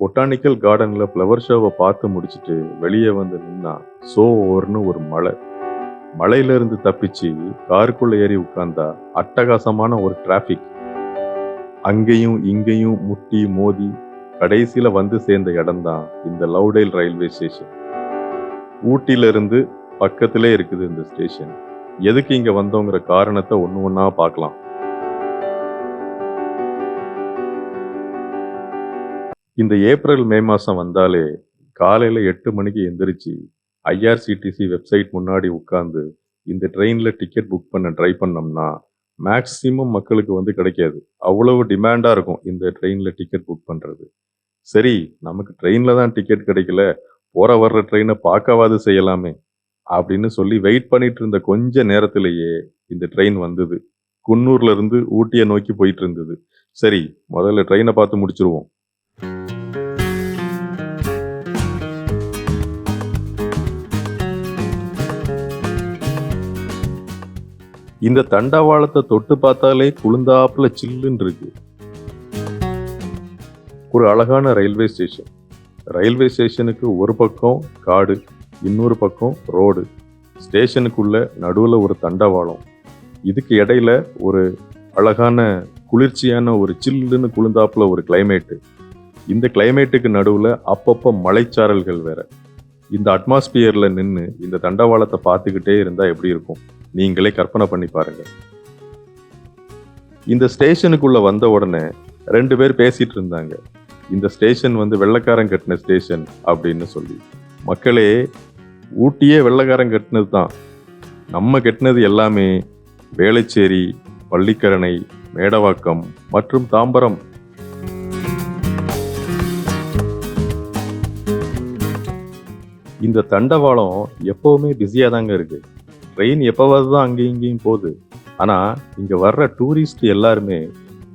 Botanical கார்டன்ல flower ஷோவை பார்த்து முடிச்சிட்டு வெளியே வந்து நின்னா சோர்னு ஒரு மழை. மழையில இருந்து தப்பிச்சு காருக்குள்ள ஏறி உட்கார்ந்தா அட்டகாசமான ஒரு டிராஃபிக். அங்கேயும் இங்கேயும் முட்டி மோதி கடைசியில வந்து சேர்ந்த இடம்தான் இந்த லவ்டேல் ரயில்வே ஸ்டேஷன். ஊட்டியில இருந்து பக்கத்திலே இருக்குது இந்த ஸ்டேஷன். எதுக்கு இங்க வந்தோங்கிற காரணத்தை ஒண்ணு ஒண்ணா பார்க்கலாம். இந்த ஏப்ரல் மே மாசம் வந்தாலே காலையில 8 மணிக்கு எந்திரிச்சு ஐஆர்சிடிசி வெப்சைட் முன்னாடி உட்கார்ந்து இந்த ட்ரெயின்ல டிக்கெட் புக் பண்ண ட்ரை பண்ணோம்னா மேக்சிமம் மக்களுக்கு வந்து கிடைக்காது. அவ்வளவு டிமாண்டா இருக்கும் இந்த ட்ரெயின்ல டிக்கெட் புக் பண்றது. சரி, நமக்கு ட்ரெயின்ல தான் டிக்கெட் கிடைக்கல, போற வர்ற ட்ரெயினை பார்க்கவாது செய்யலாமே அப்படின்னு சொல்லி வெயிட் பண்ணிட்டு இருந்த கொஞ்ச நேரத்திலேயே இந்த ட்ரெயின் வந்தது. குன்னூர்ல இருந்து ஊட்டியை நோக்கி போயிட்டு இருந்தது. சரி, முதல்ல ட்ரெயினை பார்த்து முடிச்சிருவோம். இந்த தண்டவாளத்தை தொட்டு பார்த்தாலே குளிர்ந்தாப்புல சில்லுன்னு இருக்கு. ஒரு அழகான ரயில்வே ஸ்டேஷன். ரயில்வே ஸ்டேஷனுக்கு ஒரு பக்கம் காடு, இன்னொரு பக்கம் ரோடு. ஸ்டேஷனுக்குள்ள நடுவில் ஒரு தண்டவாளம். இதுக்கு இடையில ஒரு அழகான குளிர்ச்சியான ஒரு சில்லுன்னு குளிர்ந்தாப்புல ஒரு கிளைமேட்டு. இந்த கிளைமேட்டுக்கு நடுவில் அப்பப்போ மலைச்சாரல்கள் வேற. இந்த அட்மாஸ்பியர்ல நின்று இந்த தண்டவாளத்தை பார்த்துக்கிட்டே இருந்தா எப்படி இருக்கும் நீங்களே கற்பனை பண்ணி பாருங்க. இந்த ஸ்டேஷனுக்குள்ள வந்த உடனே 2 பேர் பேசிட்டு இருந்தாங்க. இந்த ஸ்டேஷன் வந்து வெள்ளைக்காரன் கட்டின ஸ்டேஷன் அப்படின்னு சொல்லி. மக்களே, ஊட்டியே வெள்ளைக்காரன் கட்டினது தான். நம்ம கட்டினது எல்லாமே வேளச்சேரி, பள்ளிக்கரணை, மேடவாக்கம் மற்றும் தாம்பரம். இந்த தண்டவாளம் எப்பவுமே பிஸியா தாங்க இருக்கு. ட்ரெயின் எப்பவாவது தான் அங்கேயும் இங்கேயும் போகுது. ஆனா இங்க வர்ற டூரிஸ்ட் எல்லாருமே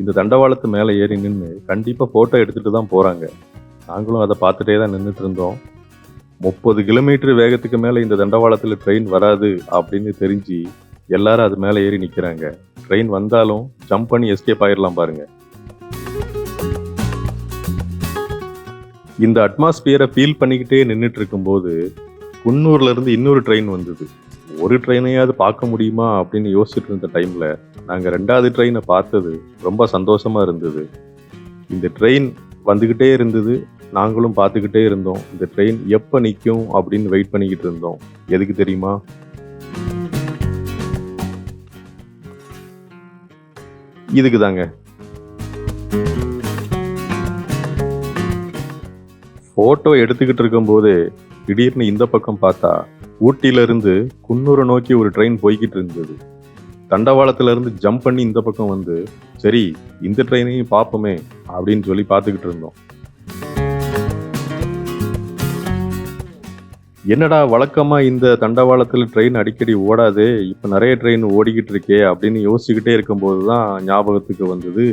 இந்த தண்டவாளத்து மேலே ஏறி நின்று கண்டிப்பா போட்டோ எடுத்துட்டு தான் போறாங்க. நாங்களும் அதை பார்த்துட்டே தான் நின்றுட்டு இருந்தோம். 30 கிலோமீட்டர் வேகத்துக்கு மேல இந்த தண்டவாளத்துல ட்ரெயின் வராது அப்படின்னு தெரிஞ்சு எல்லாரும் அது மேலே ஏறி நிக்கிறாங்க. ட்ரெயின் வந்தாலும் ஜம்ப் பண்ணி எஸ்கேப் ஆயிடலாம் பாருங்க. இந்த அட்மாஸ்பியரை ஃபீல் பண்ணிக்கிட்டே நின்றுட்டு இருக்கும்போது குன்னூர்ல இருந்து இன்னொரு ட்ரெயின் வந்தது. ஒரு ட்ரெயினையாவது பார்க்க முடியுமா அப்படின்னு யோசிச்சுட்டு இருந்த டைம்ல நாங்கள் 2வது ட்ரெயினை பார்த்தது ரொம்ப சந்தோஷமா இருந்தது. இந்த ட்ரெயின் வந்துக்கிட்டே இருந்தது, நாங்களும் பார்த்துக்கிட்டே இருந்தோம். இந்த ட்ரெயின் எப்போ நிற்கும் அப்படின்னு வெயிட் பண்ணிக்கிட்டு இருந்தோம். எதுக்கு தெரியுமா? இதுக்கு தாங்க. போட்டோ எடுத்துக்கிட்டு இருக்கும்போது திடீர்னு இந்த பக்கம் பார்த்தா ஊட்டியில இருந்து குன்னூரை நோக்கி ஒரு ட்ரெயின் போய்கிட்டு இருந்தது. தண்டவாளத்துல இருந்து ஜம்ப் பண்ணி இந்த பக்கம் வந்து சரி இந்த ட்ரெயினையும் பார்ப்போமே அப்படின்னு சொல்லி பார்த்துக்கிட்டு இருந்தோம். என்னடா வழக்கமா இந்த தண்டவாளத்துல ட்ரெயின் அடிக்கடி ஓடாது, இப்ப நிறைய ட்ரெயின் ஓடிக்கிட்டு இருக்கே அப்படின்னு யோசிச்சுக்கிட்டே இருக்கும்போது தான் ஞாபகத்துக்கு வந்தது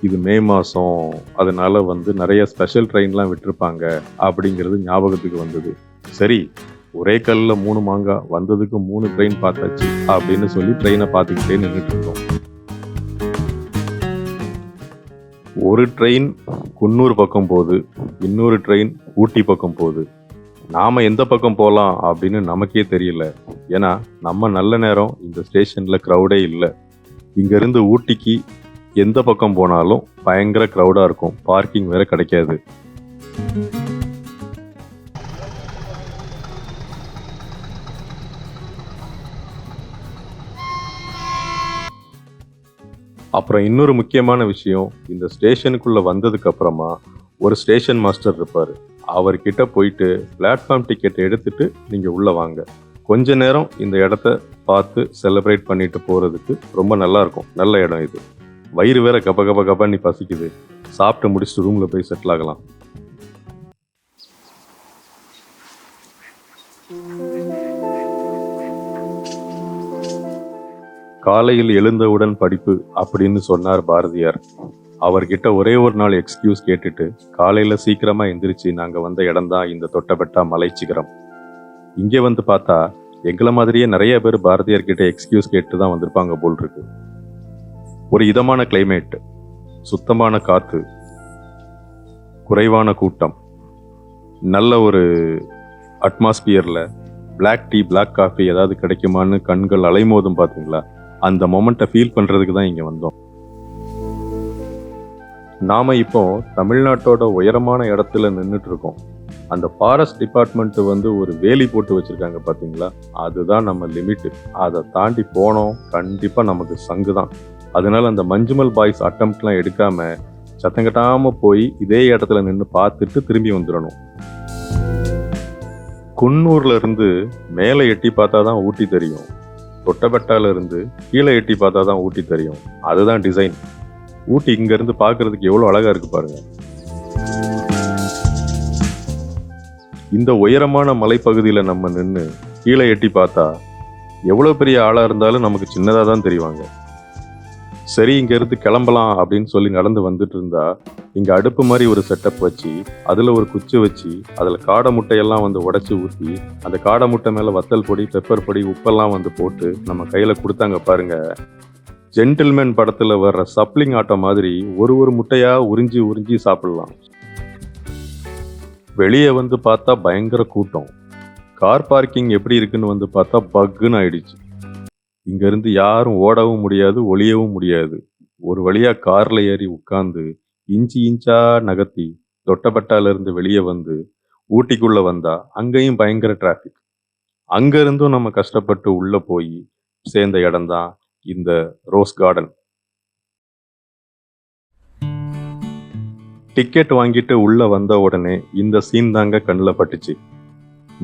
இது மே மாசம், அதனால வந்து நிறைய ஸ்பெஷல் ட்ரெயின்லாம் விட்டுருப்பாங்க அப்படிங்கிறது ஞாபகத்துக்கு வந்தது. சரி, ஒரே கல்ல 3 மாங்காய், வந்ததுக்கு 3 ட்ரெயின் பார்த்தாச்சு அப்படின்னு சொல்லி ட்ரெயினை பார்த்துக்கிட்டே நின்றுட்டு இருந்தோம். ஒரு ட்ரெயின் குன்னூர் பக்கம் போகுது, இன்னொரு ட்ரெயின் ஊட்டி பக்கம் போகுது. நாம எந்த பக்கம் போகலாம் அப்படின்னு நமக்கே தெரியல. ஏன்னா நம்ம நல்ல நேரம் இந்த ஸ்டேஷன்ல க்ரௌடே இல்லை. இங்கிருந்து ஊட்டிக்கு எந்த பக்கம் போனாலும் பயங்கர க்ரௌடா இருக்கும், பார்க்கிங் வேற கிடைக்காது. அப்புறம் இன்னொரு முக்கியமான விஷயம், இந்த ஸ்டேஷனுக்குள்ள வந்ததுக்கு அப்புறமா ஒரு ஸ்டேஷன் மாஸ்டர் இருப்பாரு. அவர்கிட்ட போயிட்டு பிளாட்ஃபார்ம் டிக்கெட் எடுத்துட்டு நீங்க உள்ள வாங்க. கொஞ்ச நேரம் இந்த இடத்த பார்த்து செலிப்ரேட் பண்ணிட்டு போறதுக்கு ரொம்ப நல்லா இருக்கும். நல்ல இடம் இது. வயிறு வேற கப கப கபன்னு பசிக்குது. சாப்பிட்டு முடிச்சுட்டு ரூம்ல போய் செட்டில் ஆகலாம். காலையில் எழுந்தவுடன் படிப்பு அப்படின்னு சொன்னார் பாரதியார். அவர்கிட்ட ஒரே ஒரு நாள் எக்ஸ்கியூஸ் கேட்டுட்டு காலையில சீக்கிரமா எந்திரிச்சு நாங்க வந்த இடம் தான் இந்த தொட்டபெட்டா மலை சிகரம். இங்கே வந்து பார்த்தா எங்களை மாதிரியே நிறைய பேர் பாரதியார் கிட்ட எக்ஸ்கியூஸ் கேட்டு தான் வந்திருப்பாங்க போல் இருக்கு. ஒரு இதமான கிளைமேட், சுத்தமான காத்து, குறைவான கூட்டம், நல்ல ஒரு அட்மாஸ்பியரில் பிளாக் டீ பிளாக் காஃபி ஏதாவது கிடைக்குமான்னு கண்கள் அலைமோதும் பார்த்தீங்களா, அந்த மொமெண்ட்டை ஃபீல் பண்ணுறதுக்கு தான் இங்கே வந்தோம். நாம் இப்போ தமிழ்நாட்டோட உயரமான இடத்துல நின்றுட்டு இருக்கோம். அந்த ஃபாரஸ்ட் டிபார்ட்மெண்ட் வந்து ஒரு வேலி போட்டு வச்சுருக்காங்க பார்த்தீங்களா, அதுதான் நம்ம லிமிட்டு. அதை தாண்டி போனோம் கண்டிப்பாக நமக்கு சங்கு தான். அதனால அந்த மஞ்சுமல் பாய்ஸ் அட்டம்ப்ட்லாம் எடுக்காமல் சத்தங்கட்டாமல் போய் இதே இடத்துல நின்று பார்த்துட்டு திரும்பி வந்துடணும். குன்னூர்ல இருந்து மேலே எட்டி பார்த்தா தான் ஊட்டி தெரியும், தொட்டபெட்டால இருந்து கீழே எட்டி பார்த்தா தான் ஊட்டி தெரியும். அதுதான் டிசைன். ஊட்டி இங்கேருந்து பார்க்கறதுக்கு எவ்வளோ அழகாக இருக்கு பாருங்க. இந்த உயரமான மலைப்பகுதியில் நம்ம நின்று கீழே எட்டி பார்த்தா எவ்வளோ பெரிய ஆளாக இருந்தாலும் நமக்கு சின்னதாக தான் தெரிவாங்க. சரி, இங்கேருந்து கிளம்பலாம் அப்படின்னு சொல்லி நடந்து வந்துட்டு இருந்தா, இங்கே அடுப்பு மாதிரி ஒரு செட்டப் வச்சு அதில் ஒரு குச்சி வச்சு அதில் காடை முட்டையெல்லாம் வந்து உடச்சி ஊற்றி அந்த காடை முட்டை மேலே வத்தல் பொடி, பெப்பர் பொடி, உப்பெல்லாம் வந்து போட்டு நம்ம கையில் கொடுத்தாங்க பாருங்க. ஜென்டில்மேன் படத்தில் வர்ற சப்ளிங் ஆட்டம் மாதிரி ஒரு முட்டையாக உறிஞ்சி உறிஞ்சி சாப்பிடலாம். வெளியே வந்து பார்த்தா பயங்கர கூட்டம். கார் பார்க்கிங் எப்படி இருக்குன்னு வந்து பார்த்தா பக்குன்னு ஆயிடுச்சு. இங்கேருந்து யாரும் ஓடவும் முடியாது, ஒளியவும் முடியாது. ஒரு வழியாக காரில் ஏறி உட்காந்து இன்ச்சு இன்ச்சா நகர்த்தி தொட்டபெட்டாலேருந்து வெளியே வந்து ஊட்டிக்குள்ளே வந்தா அங்கேயும் பயங்கர டிராஃபிக். அங்கேருந்தும் நம்ம கஷ்டப்பட்டு உள்ளே போய் சேர்ந்த இடம்தான் இந்த ரோஸ் கார்டன். டிக்கெட் வாங்கிட்டு உள்ள வந்த உடனே இந்த சீன் தாங்க கண்ணில் பட்டுச்சு.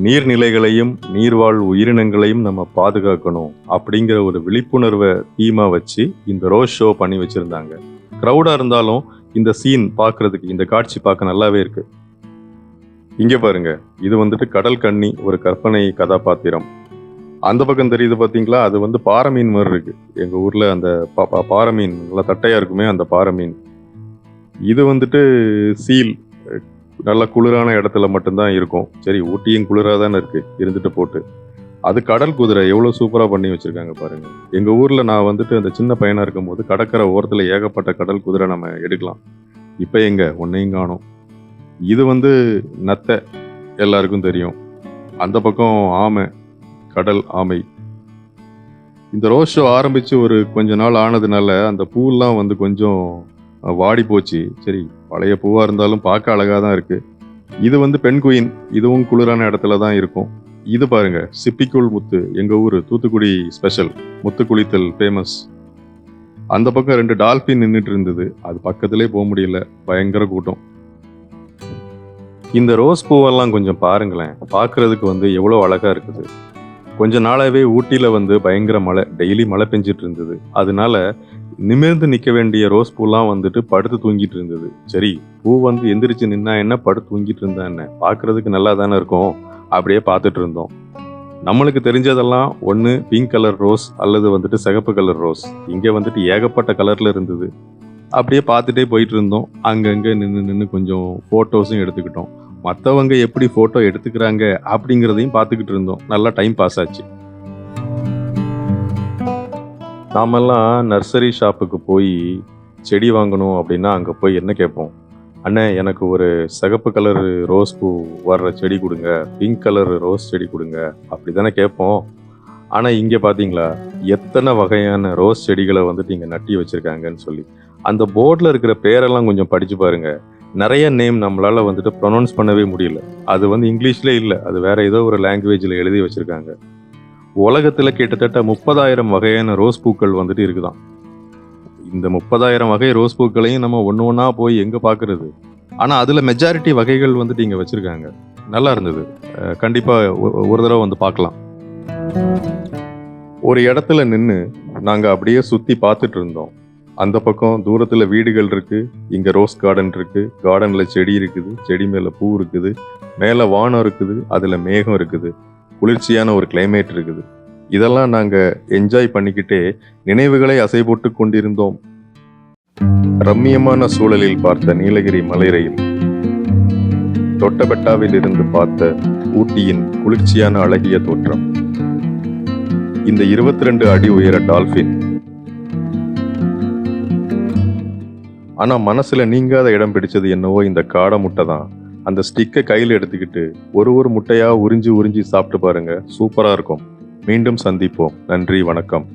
நீர்நிலைகளையும் நீர்வாழ் உயிரினங்களையும் நம்ம பாதுகாக்கணும் அப்படிங்கிற ஒரு விழிப்புணர்வை தீமா வச்சு இந்த ரோஸ் ஷோ பண்ணி வச்சிருந்தாங்க. க்ரௌடா இருந்தாலும் இந்த சீன் பார்க்கறதுக்கு, இந்த காட்சி பார்க்க நல்லாவே இருக்கு. இங்க பாருங்க, இது வந்துட்டு கடல் கன்னி, ஒரு கற்பனை கதாபாத்திரம். அந்த பக்கம் தெரியுது பார்த்தீங்களா, அது வந்து பாறை மீன் மாதிரி இருக்கு. எங்க ஊர்ல அந்த பாறை மீன் நல்லா தட்டையா இருக்குமே, அந்த பாறை மீன். இது வந்துட்டு சீல், நல்ல குளிரான இடத்துல மட்டும்தான் இருக்கும். சரி, ஊட்டியும் குளிராக தானே இருக்கு, இருந்துட்டு போட்டு. அது கடல் குதிரை எவ்வளோ சூப்பராக பண்ணி வச்சிருக்காங்க பாருங்க. எங்கள் ஊரில் நான் வந்துட்டு அந்த சின்ன பையனாக இருக்கும்போது கடற்கரை ஓரத்தில் ஏகப்பட்ட கடல் குதிரை நம்ம எடுக்கலாம். இப்போ எங்க ஒன்றையும் காணோம். இது வந்து நத்தை, எல்லாருக்கும் தெரியும். அந்த பக்கம் ஆமை, கடல் ஆமை. இந்த ரோஸ் ஷோ ஆரம்பித்து ஒரு கொஞ்ச நாள் ஆனதுனால அந்த பூவெல்லாம் வந்து கொஞ்சம் வாடி போச்சு. சரி, பழைய பூவாக இருந்தாலும் பார்க்க அழகாக தான் இருக்குது. இது வந்து பெண் குயின், இதுவும் குளிரான இடத்துல தான் இருக்கும். இது பாருங்க, சிப்பிக்குள் முத்து, எங்கள் ஊர் தூத்துக்குடி ஸ்பெஷல் முத்து குளித்தல் ஃபேமஸ். அந்த பக்கம் 2 டால்ஃபின் நின்றுட்டு இருந்தது, அது பக்கத்துலேயே போக முடியல, பயங்கர கூட்டம். இந்த ரோஸ் பூவெல்லாம் கொஞ்சம் பாருங்களேன், பார்க்குறதுக்கு வந்து எவ்வளோ அழகாக இருக்குது. கொஞ்ச நாளாகவே ஊட்டியில் வந்து பயங்கர மழை, டெய்லி மழை பெஞ்சிட்டு இருந்தது. அதனால நிமிர்ந்து நிற்க வேண்டிய ரோஸ் பூலாம் வந்துட்டு படுத்து தூங்கிட்டு இருந்தது. சரி, பூ வந்து எந்திரிச்சு நின்னா என்ன, படுத்து தூங்கிட்டு இருந்தா என்ன, பார்க்கறதுக்கு நல்லா தானே இருக்கும். அப்படியே பார்த்துட்டு இருந்தோம். நம்மளுக்கு தெரிஞ்சதெல்லாம் ஒன்று பிங்க் கலர் ரோஸ் அல்லது வந்துட்டு சிகப்பு கலர் ரோஸ். இங்கே வந்துட்டு ஏகப்பட்ட கலரில் இருந்தது. அப்படியே பார்த்துட்டே போயிட்டு இருந்தோம். அங்கங்கே நின்று கொஞ்சம் ஃபோட்டோஸும் எடுத்துக்கிட்டோம். மற்றவங்க எப்படி ஃபோட்டோ எடுத்துக்கிறாங்க அப்படிங்கிறதையும் பார்த்துக்கிட்டு இருந்தோம். நல்லா டைம் பாஸ் ஆச்சு. நாமெல்லாம் நர்சரி ஷாப்புக்கு போய் செடி வாங்கணும் அப்படின்னா அங்கே போய் என்ன கேட்போம்? அண்ணே, எனக்கு ஒரு சிகப்பு கலர் ரோஸ் பூ வர்ற செடி கொடுங்க, பிங்க் கலர் ரோஸ் செடி கொடுங்க, அப்படி தானே கேட்போம். ஆனால் இங்கே பார்த்தீங்களா, எத்தனை வகையான ரோஸ் செடிகளை வந்துட்டு இங்கே நட்டி வச்சுருக்காங்கன்னு சொல்லி. அந்த போர்டில் இருக்கிற பேரெல்லாம் கொஞ்சம் படித்து பாருங்கள். நிறைய நேம் நம்மளால் வந்துட்டு ப்ரொனவுன்ஸ் பண்ணவே முடியல. அது வந்து இங்கிலீஷ்லே இல்லை, அது வேறு ஏதோ ஒரு லாங்குவேஜில் எழுதி வச்சுருக்காங்க. உலகத்தில் கிட்டத்தட்ட 30,000 வகையான ரோஸ் பூக்கள் வந்துட்டு இருக்குதான். இந்த 30,000 வகை ரோஸ் பூக்களையும் நம்ம ஒன்று ஒன்றா போய் எங்கே பார்க்குறது? ஆனால் அதில் மெஜாரிட்டி வகைகள் வந்துட்டு இங்கே வச்சுருக்காங்க. நல்லா இருந்தது. கண்டிப்பாக ஒரு தடவை வந்து பார்க்கலாம். ஒரு இடத்துல நின்று நாங்கள் அப்படியே சுற்றி பார்த்துட்டு இருந்தோம். அந்த பக்கம் தூரத்தில் வீடுகள் இருக்குது, இங்கே ரோஸ் கார்டன் இருக்குது, கார்டனில் செடி இருக்குது, செடி மேலே பூ இருக்குது, மேலே வானம் இருக்குது, அதில் மேகம் இருக்குது, குளிர்ச்சியான ஒரு கிளைமேட் இருக்குது. இதெல்லாம் நாங்கள் என்ஜாய் பண்ணிக்கிட்டே நினைவுகளை அசை போட்டு கொண்டிருந்தோம். ரம்மியமான சூழலில் பார்த்த நீலகிரி மலை ரயில், தொட்டபெட்டாவில் இருந்து பார்த்த ஊட்டியின் குளிர்ச்சியான அழகிய தோற்றம், இந்த 22 அடி உயர டால்பின், ஆனா மனசுல நீங்காத இடம் பிடிச்சது என்னவோ இந்த காடை முட்டை தான். அந்த ஸ்டிக்கை கையில எடுத்துக்கிட்டு ஒரு முட்டையா உறிஞ்சி உறிஞ்சி சாப்பிட்டு பாருங்க, சூப்பரா இருக்கும். மீண்டும் சந்திப்போம். நன்றி, வணக்கம்.